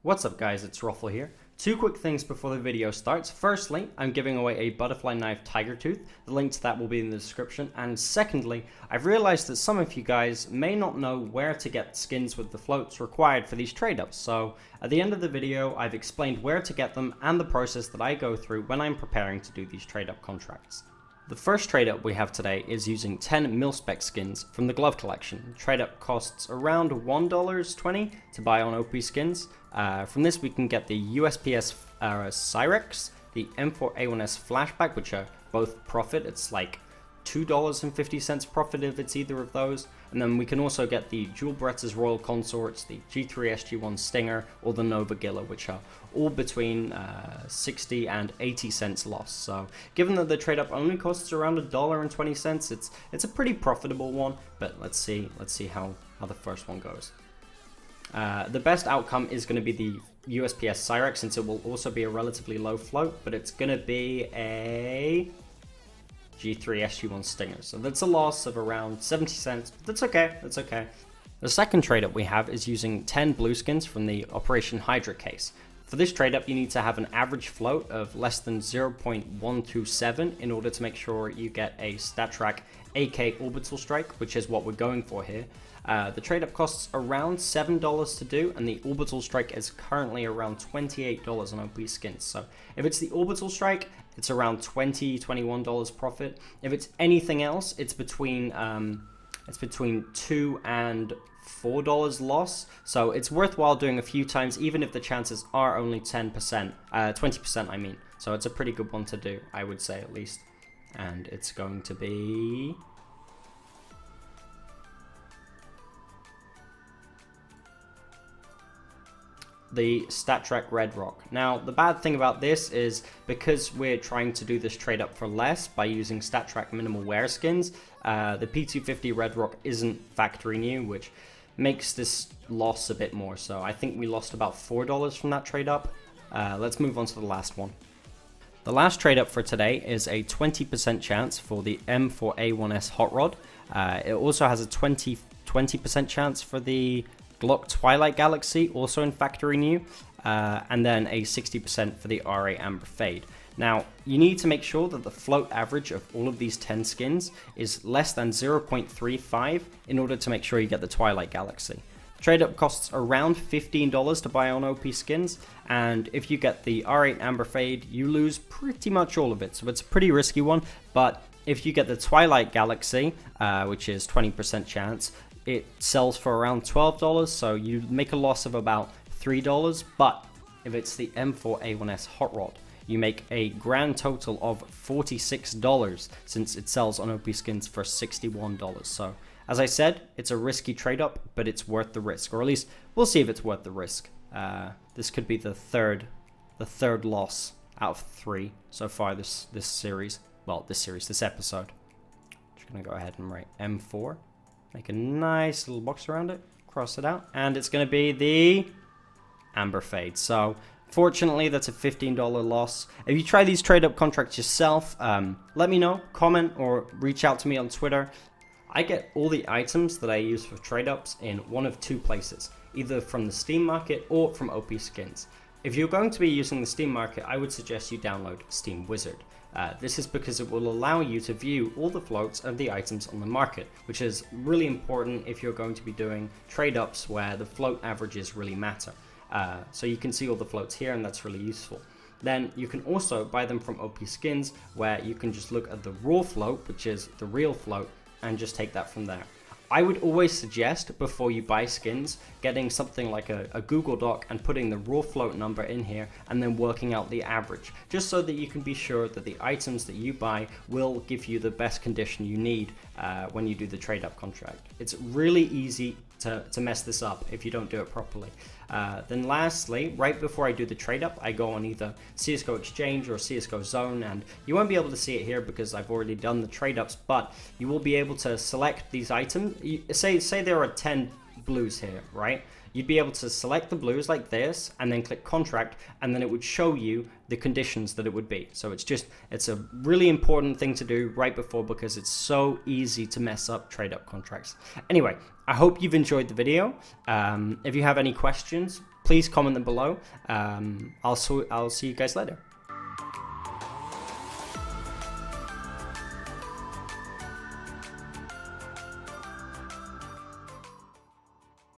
What's up guys, it's Ruffle here. Two quick things before the video starts. Firstly, I'm giving away a butterfly knife tiger tooth. The link to that will be in the description. And secondly, I've realized that some of you guys may not know where to get skins with the floats required for these trade ups. So at the end of the video, I've explained where to get them and the process that I go through when I'm preparing to do these trade up contracts. The first trade up we have today is using 10 mil-spec skins from the glove collection. The trade up costs around $1.20 to buy on OP skins. From this we can get the USPS Cyrex, the M4A1S Flashback, which are both profit. It's like $2.50 profit if it's either of those. And then we can also get the Jewel Beretta's Royal Consorts, the G3 SG1 Stinger, or the Nova Gilla, which are all between 60 and 80 cents loss. So given that the trade up only costs around $1.20, it's a pretty profitable one. But let's see how the first one goes. The best outcome is going to be the USPS Cyrex, since it will also be a relatively low float, but it's going to be a G3 SG1 Stinger. So that's a loss of around 70 cents, but that's okay, that's okay. The second trade up we have is using 10 blue skins from the Operation Hydra case. For this trade up, you need to have an average float of less than 0.127 in order to make sure you get a StatTrak AK Orbital Strike, which is what we're going for here. The trade up costs around $7 to do, and the Orbital Strike is currently around $28 on OP skins. So if it's the Orbital Strike, it's around $20, $21 profit. If it's anything else, it's between $2 and $4 loss. So it's worthwhile doing a few times, even if the chances are only 20%, I mean. So it's a pretty good one to do, I would say, at least. And it's going to be the StatTrak Red Rock. Now, the bad thing about this is because we're trying to do this trade up for less by using StatTrak minimal wear skins, the P250 Red Rock isn't factory new, which makes this loss a bit more. So I think we lost about $4 from that trade up. Let's move on to the last one. The last trade up for today is a 20% chance for the M4A1S Hot Rod. It also has a 20% chance for the Glock Twilight Galaxy, also in factory new, and then a 60% for the R8 Amber Fade. Now, you need to make sure that the float average of all of these 10 skins is less than 0.35 in order to make sure you get the Twilight Galaxy. Trade up costs around $15 to buy on OP skins, and if you get the R8 Amber Fade, you lose pretty much all of it, so it's a pretty risky one. But if you get the Twilight Galaxy, which is 20% chance, it sells for around $12, so you make a loss of about $3. But if it's the M4A1S Hot Rod, you make a grand total of $46, since it sells on OP skins for $61. So as I said, it's a risky trade up, but it's worth the risk, or at least we'll see if it's worth the risk. This could be the third loss out of 3 so far this series. Well, this episode. Just gonna go ahead and write M4. Make a nice little box around it, cross it out, and it's going to be the Amber Fade. So fortunately, that's a $15 loss. If you try these trade up contracts yourself, let me know, comment, or reach out to me on Twitter. I get all the items that I use for trade ups in one of two places, either from the Steam Market or from OP Skins. If you're going to be using the Steam Market, I would suggest you download Steam Wizard. This is because it will allow you to view all the floats of the items on the market, which is really important if you're going to be doing trade ups where the float averages really matter. So you can see all the floats here, and that's really useful. Then you can also buy them from OP Skins, where you can just look at the raw float, which is the real float, and just take that from there. I would always suggest, before you buy skins, getting something like a Google Doc and putting the raw float number in here and then working out the average, just so that you can be sure that the items that you buy will give you the best condition you need when you do the trade up contract. It's really easy to mess this up if you don't do it properly. Then lastly, right before I do the trade up, I go on either CSGO Exchange or CSGO Zone, and you won't be able to see it here because I've already done the trade ups, but you will be able to select these items. Say there are 10 blues here, right? You'd be able to select the blues like this and then click contract, and then it would show you the conditions that it would be. So it's a really important thing to do right before, because it's so easy to mess up trade up contracts. Anyway, I hope you've enjoyed the video. If you have any questions, please comment them below. I'll see you guys later.